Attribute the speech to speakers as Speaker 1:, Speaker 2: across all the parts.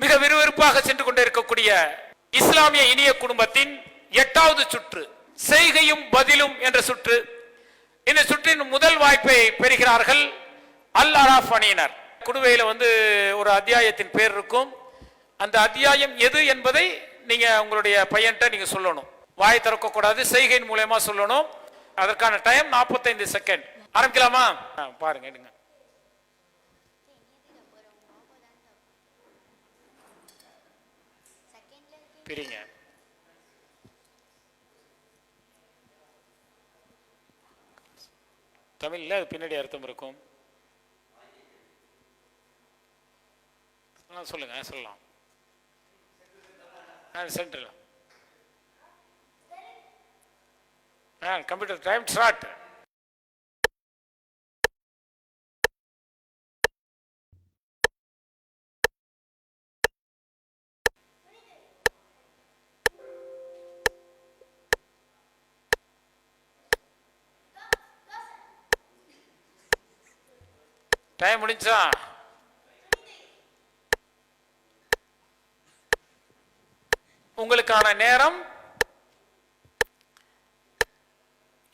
Speaker 1: மிக விறுவிறுப்பாக சென்று கொண்டிருக்கக்கூடிய இஸ்லாமிய இனிய குடும்பத்தின் 8வது சுற்று செய்கையும் பதிலும் என்ற சுற்று. இந்த சுற்றின் முதல் வாய்ப்பை பெறுகிறார்கள் அல் அராஃப் அணியினர். குடுவையில் ஒரு அத்தியாயத்தின் பேர் இருக்கும். அந்த அத்தியாயம் எது என்பதை நீங்க உங்களுடைய பையன்கிட்ட நீங்க சொல்லணும். வாய் திறக்க கூடாது, செய்கையின் மூலமா சொல்லணும். அதற்கான டைம் 45 செகண்ட். ஆரம்பிக்கலாமா? பாருங்க, எடுங்க. பிரிங்க. தமிழ்ல அது பின்னாடி அர்த்தம் இருக்கும். சொல்லுங்க, சொல்லலாம். சென்டர்ல கம்ப்யூட்டர் டைம் ஸ்டார்ட். டைம் முடிஞ்சா? உங்களுக்கான நேரம்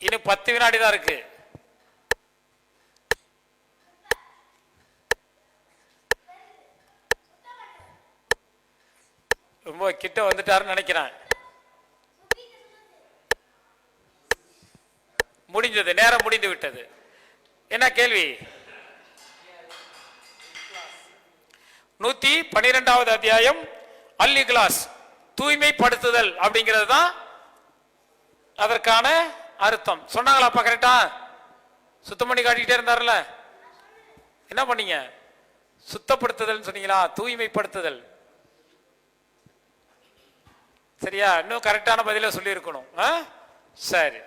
Speaker 1: இன்னும் 10 வினாடி தான் இருக்கு. ரொம்ப கிட்ட வந்துட்டாருன்னு நினைக்கிறேன். முடிஞ்சது, நேரம் முடிந்து விட்டது. என்ன கேள்வி? 112வது அத்தியாயம் அல் இக்லாஸ், தூய்மைப்படுத்துதல் அப்படிங்கிறது தான் அதற்கான அர்த்தம். சொன்னாங்களாப்பா? கரெக்டா? சுத்தம் பண்ணி காட்டிக்கிட்டே இருந்தார்ல, என்ன பண்ணீங்க? சுத்தப்படுத்துதல் சொன்னீங்களா? தூய்மைப்படுத்துதல். சரியா? இன்னும் கரெக்டான பதில சொல்லி இருக்கணும். சரி,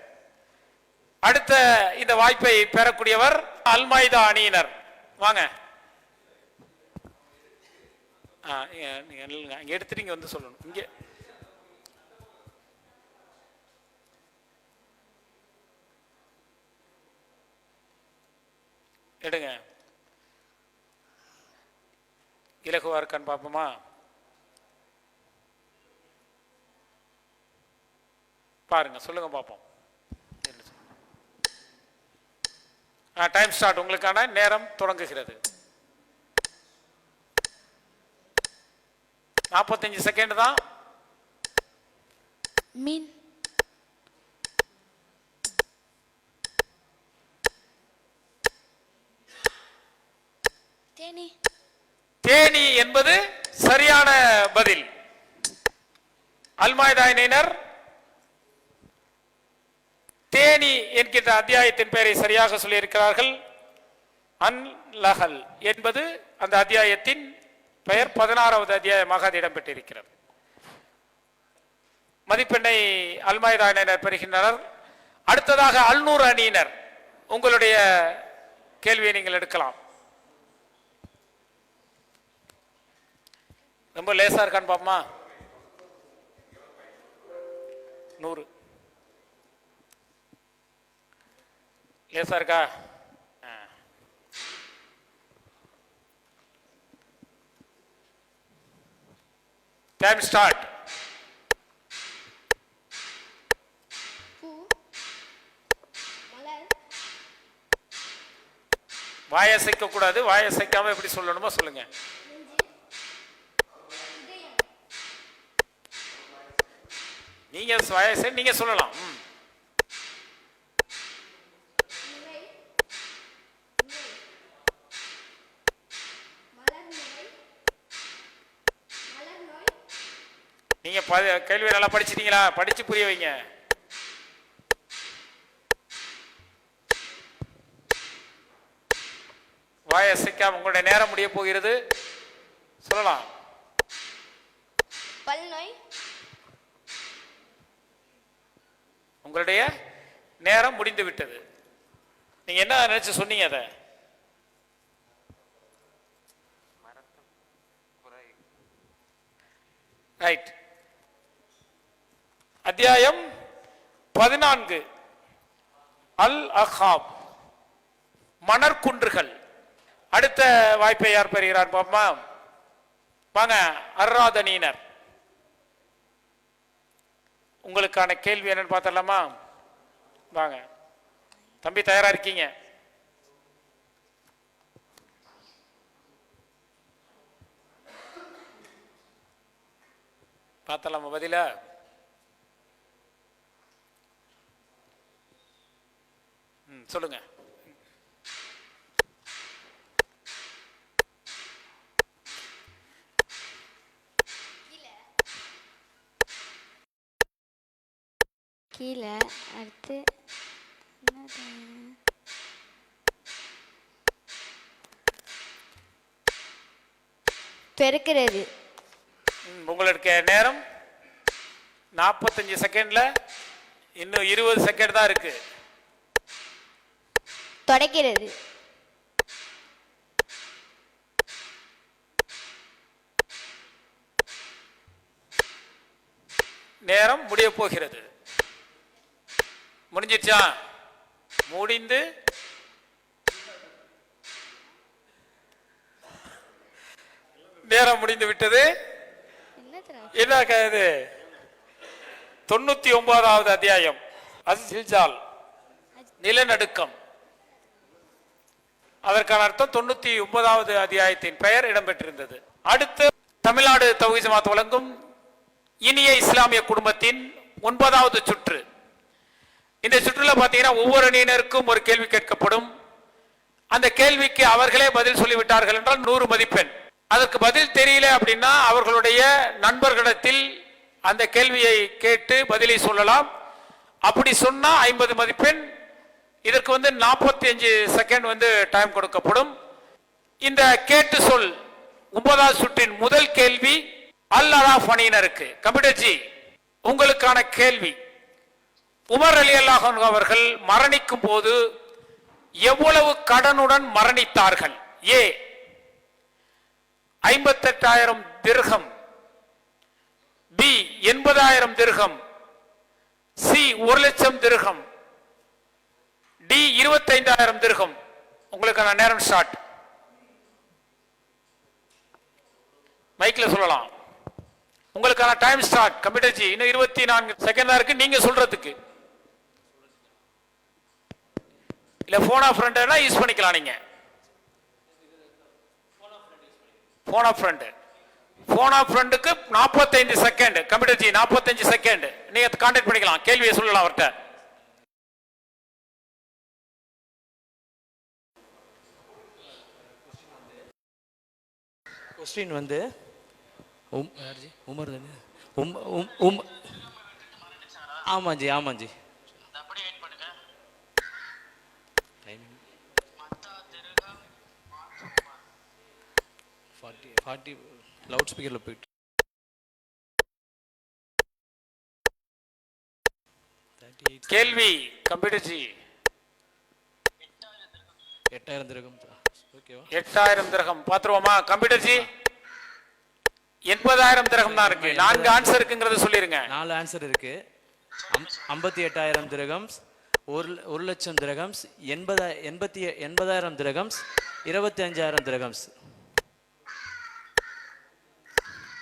Speaker 1: அடுத்த இந்த வாய்ப்பை பெறக்கூடியவர் அல் மாய்தா அணியினர். வாங்க, இங்க எடுத்துட்டு இங்க வந்து சொல்லணும். இங்க எடுங்க. இலகுவா இருக்கான்னு பார்ப்போமா? பாருங்க, சொல்லுங்க பார்ப்போம். Time start. உங்களுக்கான நேரம் தொடங்குகிறது. 45 செகண்ட் தான்.
Speaker 2: மீன், தேனி.
Speaker 1: தேனி என்பது சரியான பதில். அல் மாய்தா அணியினர் தேனி என்கின்ற அத்தியாயத்தின் பெயரை சரியாக சொல்லியிருக்கிறார்கள். அன்லஹல் என்பது அந்த அத்தியாயத்தின் பெயர். 16வது அத்தியாயமாக அது இடம்பெற்றிருக்கிறது. மதிப்பெண்ணை அல் மாய்தா அணியினர் பெறுகின்றனர். அடுத்ததாக அல்நூர் அணியினர், உங்களுடைய கேள்வியை நீங்கள் எடுக்கலாம். ரொம்ப லேசா இருக்கான்னு பாப்போமா? 100 லேசா இருக்கா? Time start. வாயசைக்க கூடாது. வாயசைக்காம எப்படி சொல்லணுமோ சொல்லுங்க. நீங்க வாயசை நீங்க சொல்லலாம். நீங்க கேள்வி நல்லா படிச்சிட்டீங்களா? படிச்சு புரிய வைங்க. வாயசைக்காம உங்களுடைய நேரம் முடிய போகிறது. சொல்லலாம்.
Speaker 2: பல்நோய்.
Speaker 1: உங்களுடைய நேரம் முடிந்து விட்டது. நீங்க என்ன நினைச்சு சொன்னீங்க? அத ரைட். அத்தியாயம் 14 அல் அஹாப், மணற்குன்றுகள். அடுத்த வாய்ப்பை யார் பெறுகிறார் பாப்பா? வாங்க அர்ராதனீனர், உங்களுக்கான கேள்வி என்னன்னு பார்த்தலாமா? வாங்க தம்பி, தயாரா இருக்கீங்க? பார்த்தலாமா பதில? சொல்லுங்க.
Speaker 2: கீழே அடுத்து பெருக்கிறது.
Speaker 1: உங்களுக்கு நேரம் 45 செகண்ட்ல இன்னும் 20 செகண்ட் தான் இருக்கு.
Speaker 2: தொடக்கிறது.
Speaker 1: நேரம் முடிய போகிறது. முடிஞ்சிருச்சா? முடிந்து நேரம் முடிந்து விட்டது. என்ன இது? 99வது அத்தியாயம் அஸ்ஸில்சால், நிலநடுக்கம். அதற்கான அர்த்தம் 99வது அத்தியாயத்தின் பெயர் இடம்பெற்றிருந்தது. அடுத்து தமிழ்நாடு தௌஹீத் ஜமாத் வழங்கும் இனிய இஸ்லாமிய குடும்பத்தின் 9வது சுற்று. இந்த சுற்றுல பாத்தீங்கன்னா ஒவ்வொரு அணியினருக்கும் ஒரு கேள்வி கேட்கப்படும். அந்த கேள்விக்கு அவர்களே பதில் சொல்லிவிட்டார்கள் என்றால் 100 மதிப்பெண். அதற்கு பதில் தெரியல அப்படின்னா அவர்களுடைய நண்பர்களிடத்தில் அந்த கேள்வியை கேட்டு பதிலை சொல்லலாம். அப்படி சொன்னா 50 மதிப்பெண். இதற்கு 45 செகண்ட் டைம் கொடுக்கப்படும். இந்த கேட்டு சொல் 9வது சுற்றின் முதல் கேள்வி அல் அராஃப் அணியினருக்கு. கம்ப்யூட்டர் ஜி, உங்களுக்கான கேள்வி, உமர் ரலியல்லாஹு அன்ஹு அவர்கள் மரணிக்கும் போது எவ்வளவு கடனுடன் மரணித்தார்கள்? ஏ 58,000 திர்ஹம், பி 80,000 திர்ஹம், சி 1,00,000 திர்ஹம், டி 25,000 திர்ஹம். உங்களுக்கான நேரம் ஸ்டார்ட். மைக்ல சொல்லலாம். உங்களுக்கான டைம் ஸ்டார்ட். கம்ப்யூட்டர் ஜி, இன்னும் 24 செகண்ட் தான் இருக்கு நீங்க சொல்றதுக்கு. இல்ல போன் ஆஃப் ஃப்ரெண்ட்னா யூஸ் பண்ணிக்கலாம். நீங்க phone of friend, phone of ஃப்ரெண்டுக்கு 45 செகண்ட். கம்ப்யூட்டர் ஜி 45 செகண்ட் நீங்க கான்டாக்ட் பண்ணிக்கலாம், கேள்வியை சொல்லலாம் அவர்கிட்ட.
Speaker 3: கொஸ்டின் உமர் தானே? ஆமாஞ்சி ஆமாஞ்சி. லவுட் ஸ்பீக்கர்ல போயிட்டு
Speaker 1: கேள்வி கம்ப்யூட்டர் ஜி
Speaker 3: 8,000 திரகம். ஓகேவா?
Speaker 1: 8,000 திரகம் பாத்துருவோமா? கம்ப்யூட்டர் ஜி 80,000 திரகம் தான் இருக்கு. 4 ஆன்சர் இருக்குங்கறத சொல்லிருங்க.
Speaker 3: 4 ஆன்சர் இருக்கு. 58,000 திரகம்ஸ், 1,00,000 திரகம்ஸ், 80,000 திரகம்ஸ், 25,000 திரகம்ஸ்.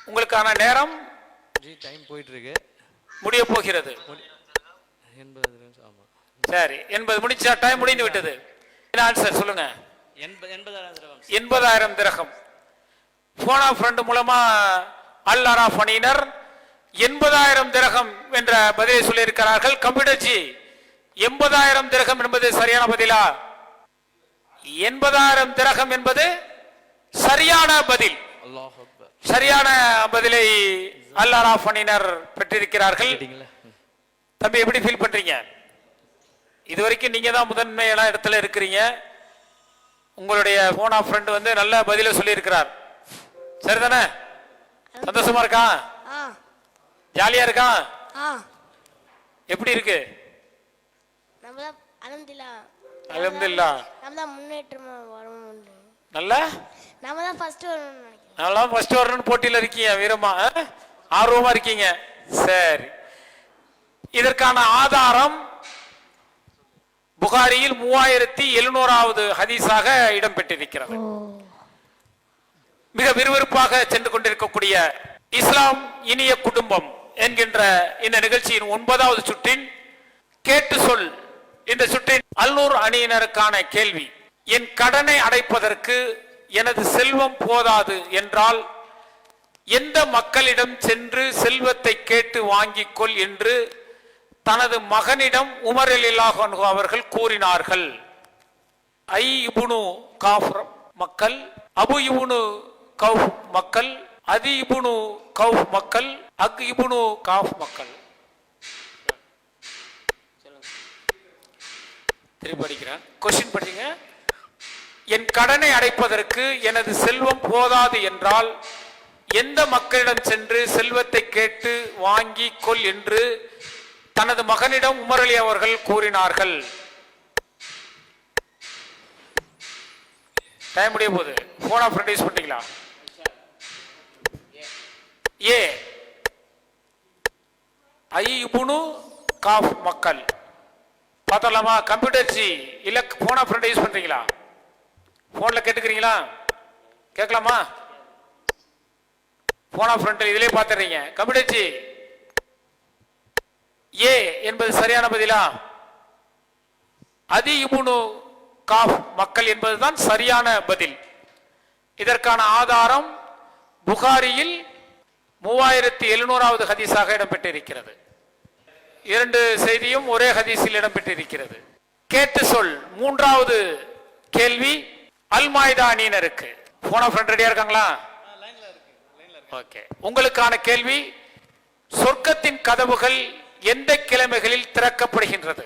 Speaker 1: உங்களுக்கான நேரம்
Speaker 3: ஜி டைம் போயிட்டு இருக்கு, முடிய
Speaker 1: போகிறது.
Speaker 3: 80 திரகம்ஸ். ஆமா
Speaker 1: சரி, 80 முடிச்சா டைம் முடிந்து விட்டது. என்ன ஆன்சர் சொல்லுங்க?
Speaker 3: 80,000 திரகம்ஸ்.
Speaker 1: 80,000 திரகம். போன் ஆஃப் ஃப்ரெண்ட் மூலமா அல் அராஃப் அணியினர் 80,000 திரகம் என்ற பதிலை சொல்லி இருக்கிறார்கள். கம்ப்யூட்டர் ஜி 80,000 திரகம் என்பது சரியான பதிலா? 80,000 திரகம் என்பது சரியான பதில்.
Speaker 3: அல்லாஹ் அக்பர்.
Speaker 1: சரியான பதிலை அல் அராஃப் அணியினர் பெற்றிருக்கிறார்கள். தம்பி எப்படி ஃபீல் பண்றீங்க? இதுவரைக்கும் நீங்க தான் முதன்மையான இடத்துல இருக்கிறீங்க. உங்களுடைய போன் ஆஃப் ஃப்ரெண்ட் நல்ல பதில சொல்லி இருக்கிறார். சரிதானே? சந்தோஷமா இருக்கா? ஜாலியா இருக்கா? எப்படி இருக்கு? அல்ஹம்துலில்லாஹ்.
Speaker 2: முன்னேற்றமா வரும்.
Speaker 1: நல்லா
Speaker 2: நாம தான் ஃபர்ஸ்ட் வரணும்னு நினைக்கிறேன்.
Speaker 1: நல்லா ஃபர்ஸ்ட் வரணும்னு போட்டியில இருக்கீங்க. வீரமா ஆர்வமா இருக்கீங்க. சரி, இதற்கான ஆதாரம் புகாரியில் 3700வது ஹதீஸாக இடம்பெற்றிருக்கிறது. மிக விறுவிறுப்பாக சென்று கொண்டிருக்க கொண்டிருக்கக்கூடிய இஸ்லாம் இனிய குடும்பம் என்கின்ற இந்த நிகழ்ச்சியின் 9வது சுற்றின் கேட்டு சொல் இந்த சுற்றின் அல்நூர் அணியினருக்கான கேள்வி. என் கடனை அடைப்பதற்கு எனது செல்வம் போதாது என்றால் எந்த மக்களிடம் சென்று செல்வத்தை கேட்டு வாங்கிக் கொள் என்று தனது மகனிடம் உமர் ரலியல்லாஹு அன்ஹு அவர்கள் கூறினார்கள்? ஐ இப்னு காஃப் மக்கள், அபு இப்னு கௌஃப் மக்கள், அதி இப்னு கௌஃப் மக்கள், அக் இப்னு காஃப் மக்கள். திருப்பி படிக்கிறேன், கொஸ்டின் படிங்க. என் கடனை அடைப்பதற்கு எனது செல்வம் போதாது என்றால் எந்த மக்களிடம் சென்று செல்வத்தை கேட்டு வாங்கி கொள் என்று தனது மகனிடம் உமர் அலி அவர்கள் கூறினார்கள்? டைம் முடிய போகுது. போன் ஆஃப் யூஸ் பண்ணிட்டீங்களா? ஏ ஐ இப்னு காஃப் மக்கள். பார்த்தலாமா? கம்ப்யூட்டர் ஜி இல்ல போன் ஆஃப் யூஸ் பண்றீங்களா? போன்ல கேட்டுக்கிறீங்களா? கேட்கலாமா? போன் ஆஃப் இதுலயே பார்த்துறீங்க. கம்ப்யூட்டர் ஜி ஏ என்பது சரியான பதிலா? அதி இப்னு காஃப் மக்கள் என்பதுதான் சரியான பதில். இதற்கான ஆதாரம் புகாரியில் 3700வது ஹதீஸாக இடம்பெற்றிருக்கிறது. 2 செய்தியும் ஒரே ஹதீஸில் இடம்பெற்றிருக்கிறது. கேட்டு சொல் 3வது கேள்வி அல்-மாயிதா அணியினருக்கு. போன் ஆஃப் ரெடியா இருக்காங்களா? ஓகே. உங்களுக்கான கேள்வி, சொர்க்கத்தின் கதவுகள் எந்த கிழமைகளில் திறக்கப்படுகின்றது?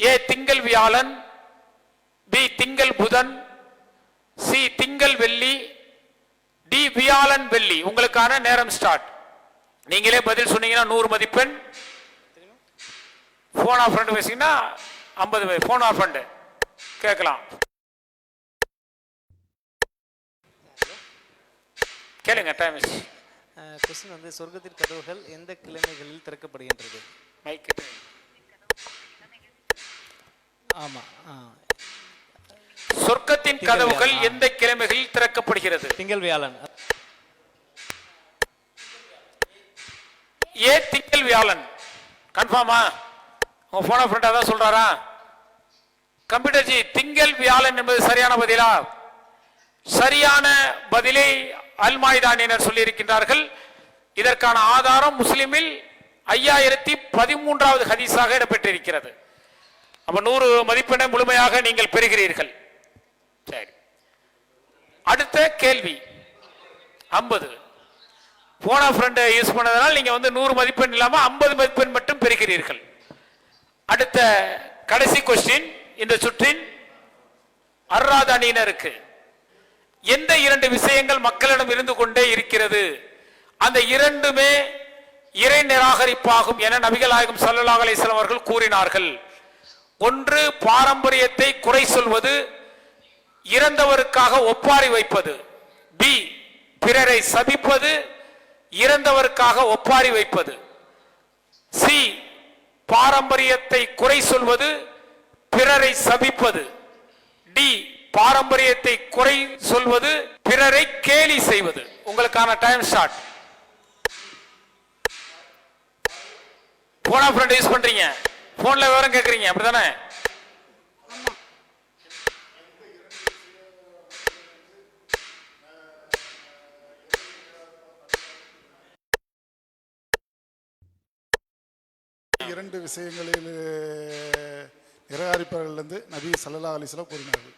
Speaker 1: ஏ திங்கள் வியாழன், பி திங்கள் புதன், சி திங்கள் வெள்ளி, டி வியாழன் வெள்ளி. உங்களுக்கான நேரம் ஸ்டார்ட். நீங்களே பதில் சொன்னீங்கன்னா 100 மதிப்பெண். போன் ஆஃப் ஃப்ரெண்ட் பேசிங்கன்னா 50. போன் ஆஃப் ஃப்ரெண்ட் கேட்கலாம். கேளுங்க. Time is.
Speaker 4: क्वेश्चन வந்து சொர்க்கத்தின் கதவுகள் எந்த கிழமைகளில் திறக்கப்படுகின்றது?
Speaker 1: மைக்.
Speaker 4: ஆமா.
Speaker 1: சொர்க்கத்தின் கதவுகள் எந்த கிழமைகளில் திறக்கப்படுகிறது?
Speaker 4: திங்கள் வியாழன்.
Speaker 1: ஏ திங்கள் வியாழன். கன்ஃபார்மா? உங்க போன் ஆஃப் ஃப்ரெண்ட் அதான் சொல்றாரா? கம்ப்யூட்டர் ஜி திங்கள் வியாழன் என்பது சரியான பதிலா? சரியான பதிலை அல்-மாயிதா அணியினர் சொல்லி இருக்கின்றார்கள். இதற்கான ஆதாரம் முஸ்லிமில் 5013வது ஹதீஸாக இடம்பெற்றிருக்கிறது. அப்ப 100 மதிப்பெண்ணை முழுமையாக நீங்கள் பெறுகிறீர்கள். சரி, அடுத்த கேள்வி 50. போன ஃப்ரெண்ட் யூஸ் பண்ணதனால் நீங்க 100 மதிப்பெண் இல்லாம 50 மதிப்பெண் மட்டும் பெறுகிறீர்கள். அடுத்த கடைசி கொஸ்டின் இந்த சுற்றின் அர்ராத் அணியினருக்கு. எந்த 2 விஷயங்கள் மக்களிடம் இருந்து கொண்டே இருக்கிறது? அந்த இரண்டுமே இறை நிராகரிப்பாகும் என நபிகள் நாயகம் ஸல்லல்லாஹு அலைஹி வஸல்லம் அவர்கள் கூறினார்கள். ஒன்று பாரம்பரியத்தை குறை சொல்வது, இறந்தவருக்காக ஒப்பாரி வைப்பது. பி பிறரை சபிப்பது, இறந்தவருக்காக ஒப்பாரி வைப்பது. சி பாரம்பரியத்தை குறை சொல்வது, பிறரை சபிப்பது. டி பாரம்பரியத்தை குறை சொல்வது, பிறரை கேலி செய்வது. உங்களுக்கான time start. Phone friend use பண்றீங்க, போன்ல விவரம் கேக்குறீங்க, அப்படிதானே?
Speaker 5: இரண்டு விஷயங்களில் நிராகரிப்பார்கள் என்று நபி ஸல்லல்லாஹு அலைஹி வஸல்லம் கூறினார்கள்.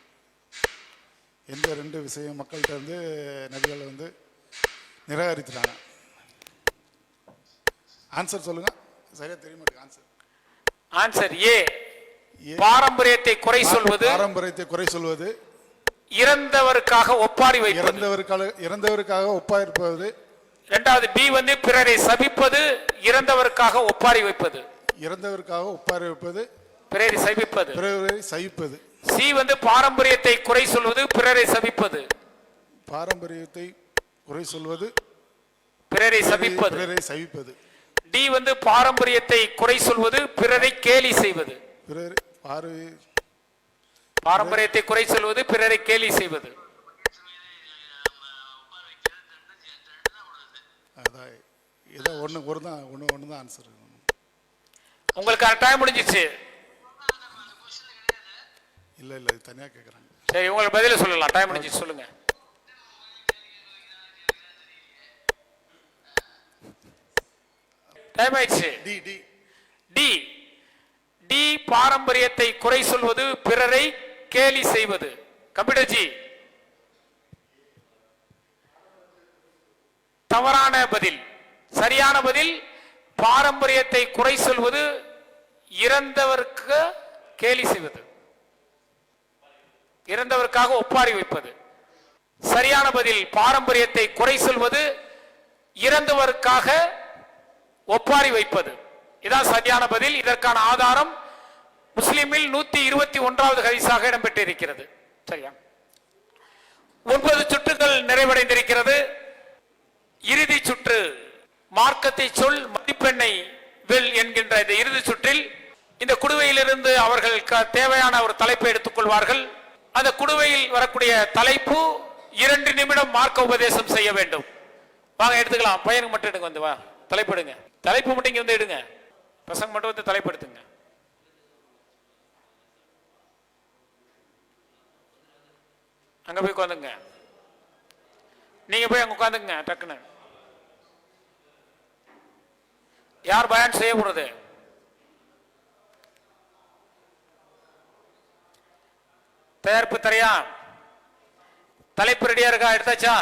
Speaker 5: எந்த 2 விஷயம் மக்கள்கிட்ட வந்து நபிகளை வந்து நிராகரித்துட்டாங்க? ஆன்சர் சொல்லுங்க. சரியா தெரிய மாட்டேங்குது ஆன்சர்.
Speaker 1: ஆன்சர் ஏ பாரம்பரியத்தை குறை சொல்வது,
Speaker 5: பாரம்பரியத்தை குறை சொல்வது,
Speaker 1: இறந்தவருக்காக ஒப்பாரி வைப்பது.
Speaker 5: இறந்தவருக்காக ஒப்பாரி இருப்பது.
Speaker 1: இரண்டாவது பி வந்து பிறரை சபிப்பது, இறந்தவருக்காக ஒப்பாரி வைப்பது.
Speaker 5: இறந்தவருக்காக ஒப்பாரி வைப்பது,
Speaker 1: பிறரை சபிப்பது.
Speaker 5: பிறரை சபிப்பது.
Speaker 1: சி வந்து பாரம்பரியத்தை குறை சொல்வது, பிறரை சபிப்பது.
Speaker 5: பாரம்பரியத்தை குறை சொல்வது,
Speaker 1: பிறரை சபிப்பது.
Speaker 5: பிறரை சபிப்பது.
Speaker 1: டி வந்து பாரம்பரியத்தை குறை சொல்வது, பிறரை கேலி செய்வது. பாரம்பரியத்தை குறை சொல்வது, பிறரை கேலி செய்வது.
Speaker 5: ஒன்று தான் ஆன்சர்.
Speaker 1: உங்களுக்கு டைம் முடிஞ்சிச்சு.
Speaker 5: இல்லை இது தனியாக கேட்குறாங்க.
Speaker 1: சரி, உங்களுக்கு பதில சொல்லலாம். டைம் முடிஞ்சிச்சு, சொல்லுங்க. டைம் ஆயிடுச்சு. டி டி பாரம்பரியத்தை குறை சொல்வது, பிறரை கேலி செய்வது. கம்ப்யூட்டர் ஜி, தவறான பதில். சரியான பதில் பாரம்பரியத்தை குறை சொல்வது, இறந்தவருக்கு கேலி செய்வது, இறந்தவருக்காக ஒப்பாரி வைப்பது. சரியான பதில் பாரம்பரியத்தை குறை சொல்வது, இறந்தவருக்காக ஒப்பாரி வைப்பது. இதான் சரியான பதில். இதற்கான ஆதாரம் முஸ்லிமில் 121வது ஹதீஸாக இடம்பெற்றிருக்கிறது. சரியா? 9 சுற்றுகள் நிறைவடைந்திருக்கிறது. இறுதி சுற்று மார்க்கத்தை சொல் மதிப்பெண்ணை வெல் என்கின்ற இந்த இறுதி சுற்றில் இந்த குடுவையிலிருந்து அவர்கள் தேவையான ஒரு தலைப்பை எடுத்துக்கொள்வார்கள். அந்த குடுவையில் வரக்கூடிய தலைப்பு 2 நிமிடம் மார்க்க உபதேசம் செய்ய வேண்டும். வாங்க எடுத்துக்கலாம். பையனுக்கு மட்டும் எடுங்க, வந்து வா, தலைப்பு எடுங்க. தலைப்பு மட்டும் இங்க வந்து எடுங்க. பசங்க மட்டும் வந்து தலைப்பு எடுத்துங்க. அங்க போய் உட்காந்துங்க. நீங்க போய் அங்க உட்காந்துங்க. டக்குன்னு யார் பயான் செய்ய போறது? தயாரிப்பு தரையா? தலைப்பு ரெடியா இருக்கா? எடுத்தாச்சா?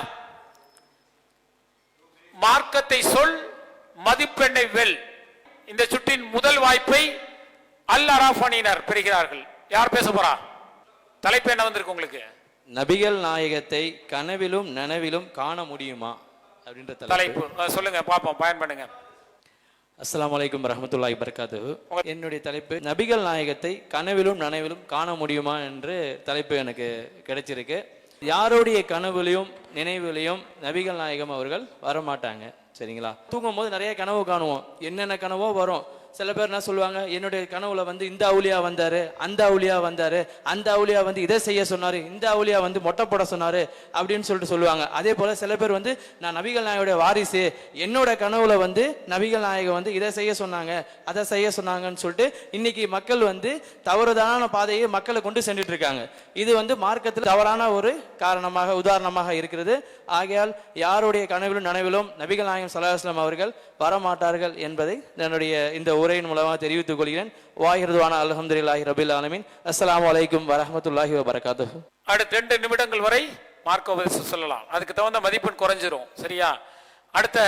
Speaker 1: மார்க்கத்தை சொல் மதிப்பெண்ணை வெல். இந்த சுற்றின் முதல் வாய்ப்பை அல் அராஃபனியினர் பெறுகிறார்கள். யார் பேச போறா? தலைப்பு என்ன வந்திருக்கு உங்களுக்கு?
Speaker 3: நபிகள் நாயகத்தை கனவிலும் நனவிலும் காண முடியுமா அப்படின்ற
Speaker 1: தலைப்பு. சொல்லுங்க பாப்போம், பயன் பண்ணுங்க.
Speaker 3: அஸ்ஸலாமு அலைக்கும் வரஹ்மத்துல்லாஹி வபரகாத்துஹு. என்னுடைய தலைப்பு நபிகள் நாயகத்தை கனவிலும் நனவிலும் காண முடியுமா என்று தலைப்பு எனக்கு கிடைச்சிருக்கு. யாருடைய கனவுலையும் நினைவுலையும் நபிகள் நாயகம் அவர்கள் வரமாட்டாங்க. சரிங்களா? தூங்கும் போது நிறைய கனவு காணுவோம். என்னென்ன கனவோ வரும். சில பேர் என்ன சொல்லுவாங்க, என்னுடைய கனவுல வந்து இந்த அவுலியா வந்தாரு, அந்த அவுலியா வந்தாரு, அந்த அவுலியா வந்து இதை செய்ய சொன்னாரு, இந்த அவுலியா வந்து மொட்டை போட சொன்னாரு அப்படின்னு சொல்லிட்டு சொல்லுவாங்க. அதே போல சில பேர் வந்து நான் நபிகள் நாயகனுடைய வாரிசு, என்னோட கனவுல வந்து நபிகள் நாயகம் வந்து இதை செய்ய சொன்னாங்க, அதை செய்ய சொன்னாங்கன்னு சொல்லிட்டு இன்னைக்கு மக்கள் வந்து தவறுதான பாதையை மக்களை கொண்டு சென்றுட்டு இருக்காங்க. இது வந்து மார்க்கத்தில் தவறான ஒரு காரணமாக உதாரணமாக இருக்கிறது. ஆகையால் யாருடைய கனவிலும் நனவிலும் நபிகள் நாயகம் ஸல்லல்லாஹு அலைஹி வஸல்லம் அவர்கள் வரமாட்டார்கள் என்பதை என்னுடைய இந்த உரையின் மூலமாக தெரிவித்துக் கொள்கிறேன். வாஹிருதுவானா அல்ஹம்துலில்லாஹி ரபில் ஆலமீன். அஸ்ஸலாமு அலைக்கும் வரஹ்மத்துல்லாஹி வபரகாத்துஹு.
Speaker 1: அடுத்த 2 நிமிடங்கள் வரை மார்க்க உபதேசம் சொல்லலாம். அதுக்கு தகுந்த மதிப்பெண் குறைஞ்சிரும். சரியா? அடுத்த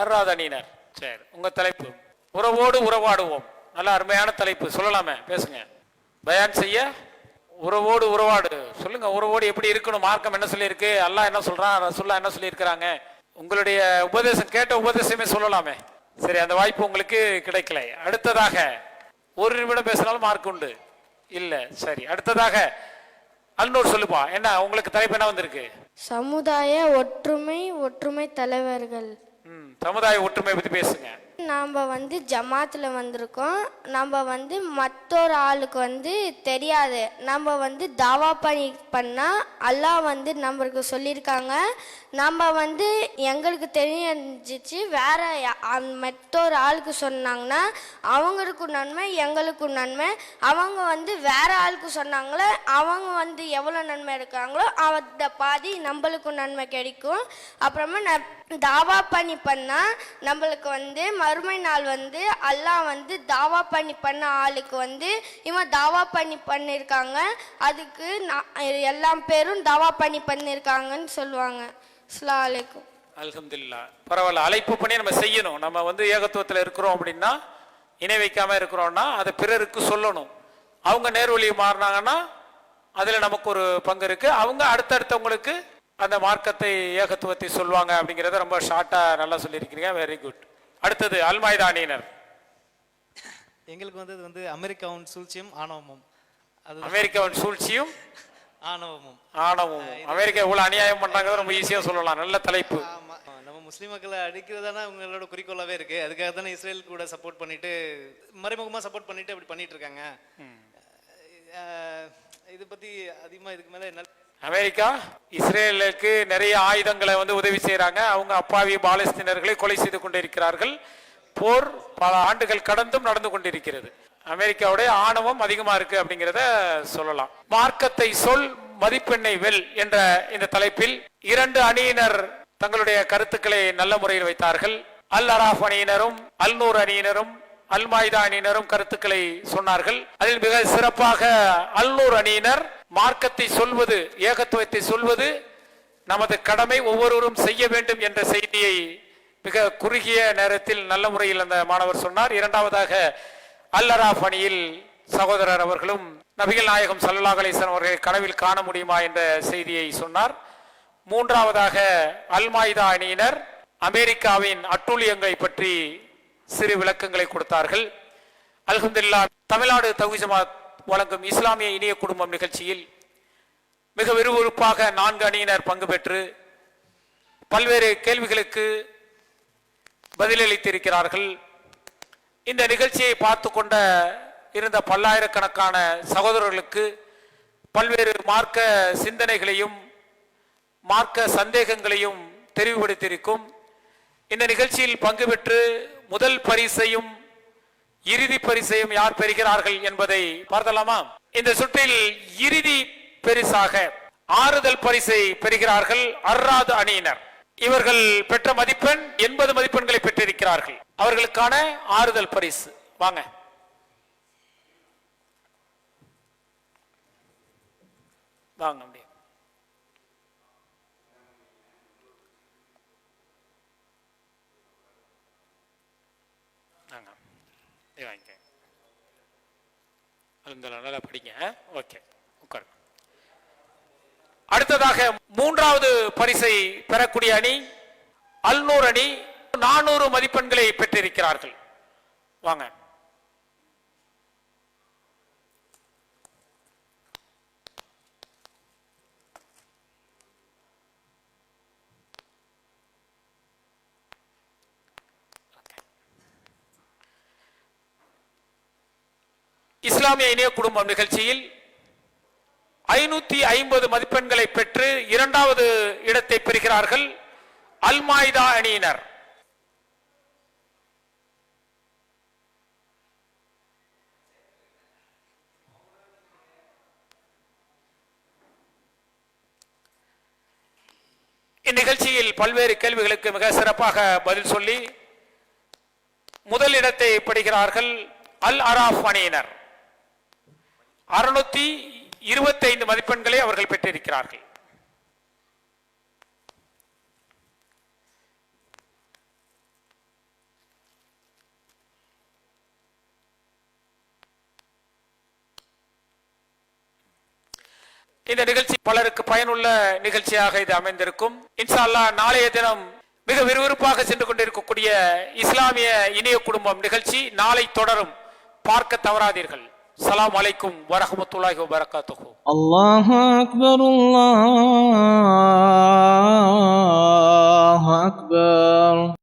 Speaker 1: அர்ராதனினர். சரி, உங்க தலைப்பு உறவோடு உறவாடுவோம். நல்ல அருமையான தலைப்பு. சொல்லலாமே, பேசுங்க. பயான் செய்ய உறவோடு உறவாடு. சொல்லுங்க, உறவோடு எப்படி இருக்கணும்? மார்க்கம் என்ன சொல்லி இருக்கு? அல்லாஹ் என்ன சொல்றான்? ரசூலுல்லாஹ் என்ன சொல்லி இருக்கிறாங்க? உங்களுடைய உபதேசம் கேட்ட உபதேசமே சொல்லலாமே. சரி, அந்த வாய்ப்பு உங்களுக்கு கிடைக்கல. அடுத்ததாக 1 நிமிடம் பேசினாலும் மார்க் உண்டு. இல்ல, சரி. அடுத்ததாக அல்நூர் சொல்லுப்பா. என்ன உங்களுக்கு தலைப்பு என்ன வந்திருக்கு?
Speaker 2: சமுதாய ஒற்றுமை தலைவர்கள்.
Speaker 1: சமுதாய ஒற்றுமை பத்தி பேசுங்க.
Speaker 2: நாம் வந்து ஜமாத்தில் வந்திருக்கோம். நம்ம வந்து மற்றொரு ஆளுக்கு வந்து தெரியாது. நம்ம வந்து தாவா பண்ணால் அல்லாஹ் வந்து நம்மளுக்கு சொல்லியிருக்காங்க. நம்ம வந்து எங்களுக்கு தெரிஞ்சிச்சு, வேற மற்றொரு ஆளுக்கு சொன்னாங்கன்னா அவங்களுக்கும் நன்மை, எங்களுக்கும் நன்மை. அவங்க வந்து வேற ஆளுக்கு சொன்னாங்களே, அவங்க வந்து எவ்வளோ நன்மை எடுக்கிறாங்களோ அந்த பாதி நம்மளுக்கும் நன்மை கிடைக்கும். அப்புறமா தாவா பண்ணால் நம்மளுக்கு வந்து மறுமை நாள் வந்து அல்லாஹ் வந்து தாவா பண்ண ஆளுக்கு வந்து இவன் தாவா பண்ணியிருக்காங்க, அதுக்கு எல்லா பேரும் தாவா பண்ணியிருக்காங்கன்னு சொல்லுவாங்க. அஸ்ஸலாமு அலைக்கும்.
Speaker 1: அல்ஹம்துலில்லாஹ். பரவாயில்ல, அழைப்பு பண்ணி நம்ம செய்யணும். நம்ம வந்து ஏகத்துவத்தில் இருக்கிறோம் அப்படின்னா, இணை வைக்காம இருக்கிறோம்னா அதை பிறருக்கு சொல்லணும். அவங்க நேர்வழி மாறினாங்கன்னா அதுல நமக்கு ஒரு பங்கு இருக்கு. அவங்க அடுத்தடுத்தவங்களுக்கு அந்த மார்க்கத்தை ஏகத்துவத்தை சொல்லுவாங்க. அப்படிங்கிறத ரொம்ப ஷார்ட்டா நல்லா சொல்லியிருக்கிறீங்க. Very good. அடுத்தது அல்மாய்தானியினர்.
Speaker 4: எங்களுக்கு வந்தது வந்து அமெரிக்காவின் சூழ்ச்சியும் ஆணவமும். அது
Speaker 1: அமெரிக்காவின் சூழ்ச்சியும்
Speaker 4: ஆணவமும்.
Speaker 1: அமெரிக்கா எவ்வளவு அநியாயம் பண்றாங்க ரொம்ப ஈஸியா சொல்லலாம். நல்ல தலைப்பு.
Speaker 4: நம்ம முஸ்லீம் மக்களை அடிக்கிறதானே அவங்களோட குறிக்கோளாவே இருக்கு. அதுக்காக தானே இஸ்ரேல் கூட சப்போர்ட் பண்ணிட்டு, மறைமுகமா சப்போர்ட் பண்ணிட்டு அப்படி பண்ணிட்டு இருக்காங்க. இதை பத்தி அதிகமா இதுக்கு மேல
Speaker 1: அமெரிக்கா இஸ்ரேலுக்கு நிறைய ஆயுதங்களை உதவி செய்யறாங்க. அவங்க அப்பாவி பாலஸ்தீனர்களை கொலை செய்து கொண்டிருக்கிறார்கள். போர் பல ஆண்டுகள் கடந்தும் நடந்து கொண்டிருக்கிறது. அமெரிக்காவுடைய ஆணவம் அதிகமா இருக்கு அப்படிங்கிறத சொல்லலாம். மார்க்கத்தை சொல், மதிப்பெண்ணை வெல் என்ற இந்த தலைப்பில் 2 அணியினர் தங்களுடைய கருத்துக்களை நல்ல முறையில் வைத்தார்கள். அல் அராஃப் அணியினரும் அல் நூர் அணியினரும் அல் மாய்தா அணியினரும் கருத்துக்களை சொன்னார்கள். அதில் மிக சிறப்பாக அல் நூர் அணியினர் மார்க்கத்தை சொல்வது, ஏகத்துவத்தை சொல்வது நமது கடமை, ஒவ்வொருவரும் செய்ய வேண்டும் என்ற செய்தியை மிக குறுகிய நேரத்தில் நல்ல முறையில் அந்த மாணவர் சொன்னார். இரண்டாவதாக அல் அராஃப் அணியில் சகோதரர் அவர்களும் நபிகள் நாயகம் ஸல்லல்லாஹு அலைஹி வஸல்லம் அவர்களை கனவில் காண முடியுமா என்ற செய்தியை சொன்னார். மூன்றாவதாக அல் மாய்தா அணியினர் அமெரிக்காவின் அட்டூழியங்களை பற்றி சிறு விளக்கங்களை கொடுத்தார்கள். அல்ஹம்துலில்லாஹ், தமிழ்நாடு தௌஹீத் ஜமாத் வழங்கும் இஸ்லாமிய இனிய குடும்பம் நிகழ்ச்சியில் மிக விறுவிறுப்பாக 4 அணியினர் பங்கு பெற்று பல்வேறு கேள்விகளுக்கு பதிலளித்திருக்கிறார்கள். இந்த நிகழ்ச்சியை பார்த்து கொண்ட இருந்த பல்லாயிரக்கணக்கான சகோதரர்களுக்கு பல்வேறு மார்க்க சிந்தனைகளையும் மார்க்க சந்தேகங்களையும் தெரிவுபடுத்தியிருக்கும். இந்த நிகழ்ச்சியில் பங்கு பெற்று முதல் பரிசையும் இறுதி பரிசையும் யார் பெறுகிறார்கள் என்பதை பார்த்தலாமா? இந்த சுற்றில் இறுதி பரிசாக ஆறுதல் பரிசை பெறுகிறார்கள் அர்ராத் அணியினர். இவர்கள் பெற்ற மதிப்பெண் 80 மதிப்பெண்களை பெற்றிருக்கிறார்கள். அவர்களுக்கான ஆறுதல் பரிசு வாங்க. வாங்க அப்படியே. நல்லா படிங்க. ஓகே, உட்காருங்க. அடுத்ததாக 3வது பரிசை பெறக்கூடிய அணி அல் நூர் அணி 400 மதிப்பெண்களை பெற்றிருக்கிறார்கள். வாங்க. இஸ்லாமிய இணைய குடும்பம் நிகழ்ச்சியில் 550 மதிப்பெண்களை பெற்று 2வது இடத்தை பெறுகிறார்கள் அல் மாய்தா அணியினர். இந்நிகழ்ச்சியில் பல்வேறு கேள்விகளுக்கு மிக சிறப்பாக பதில் சொல்லி முதல் இடத்தை பெறுகிறார்கள் அல் அராஃப் அணியினர். 625 மதிப்பெண்களை அவர்கள் பெற்றிருக்கிறார்கள். இந்த நிகழ்ச்சி பலருக்கு பயனுள்ள நிகழ்ச்சியாக இது அமைந்திருக்கும். இன்ஷா அல்லாஹ் நாளைய தினம் மிக விறுவிறுப்பாக சென்று கொண்டிருக்கக்கூடிய இஸ்லாமிய இணைய குடும்பம் நிகழ்ச்சி நாளை தொடரும். பார்க்க தவறாதீர்கள். السلام عليكم ورحمة الله وبركاته.
Speaker 6: الله أكبر الله أكبر.